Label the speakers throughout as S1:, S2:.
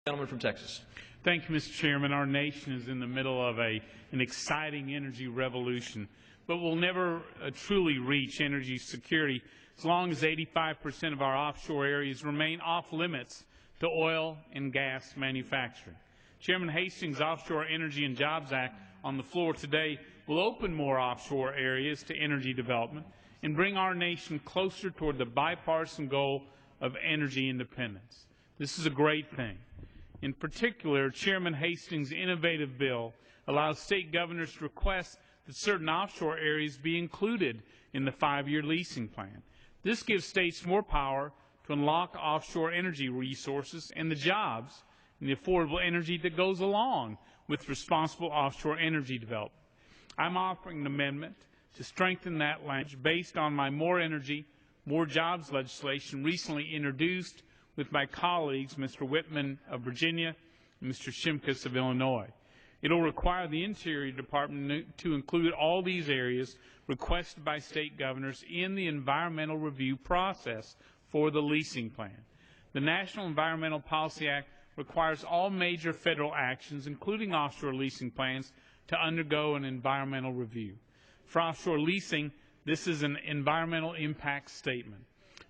S1: Gentleman from Texas.
S2: Thank you, Mr. Chairman. Our nation is in the middle of an exciting energy revolution, but we'll never truly reach energy security as long as 85% of our offshore areas remain off limits to oil and gas manufacturing. Chairman Hastings' Offshore Energy and Jobs Act on the floor today will open more offshore areas to energy development and bring our nation closer toward the bipartisan goal of energy independence. This is a great thing. In particular, Chairman Hastings' innovative bill allows state governors to request that certain offshore areas be included in the 5-year leasing plan. This gives states more power to unlock offshore energy resources and the jobs and the affordable energy that goes along with responsible offshore energy development. I'm offering an amendment to strengthen that language based on my More Energy, More Jobs legislation recently introduced with my colleagues, Mr. Whitman of Virginia and Mr. Shimkus of Illinois. It will require the Interior Department to include all these areas requested by state governors in the environmental review process for the leasing plan. The National Environmental Policy Act requires all major federal actions, including offshore leasing plans, to undergo an environmental review. For offshore leasing, this is an environmental impact statement.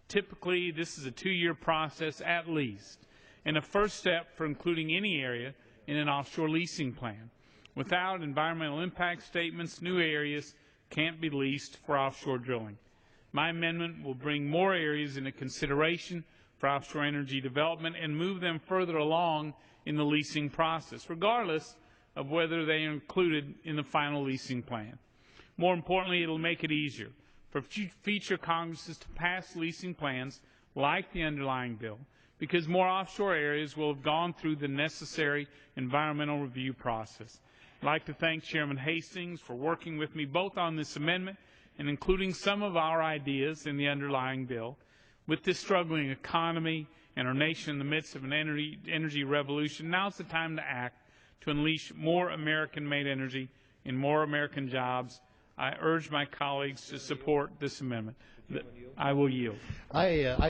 S2: Typically, this is a 2-year process at least, and a first step for including any area in an offshore leasing plan. Without environmental impact statements, new areas can't be leased for offshore drilling. My amendment will bring more areas into consideration for offshore energy development and move them further along in the leasing process, regardless of whether they are included in the final leasing plan. More importantly, it will make it easier for future Congresses to pass leasing plans like the underlying bill, because more offshore areas will have gone through the necessary environmental review process. I'd like to thank Chairman Hastings for working with me both on this amendment and including some of our ideas in the underlying bill. With this struggling economy and our nation in the midst of an energy revolution, now's the time to act to unleash more American-made energy and more American jobs. I urge my colleagues to support this amendment. I will yield.
S3: I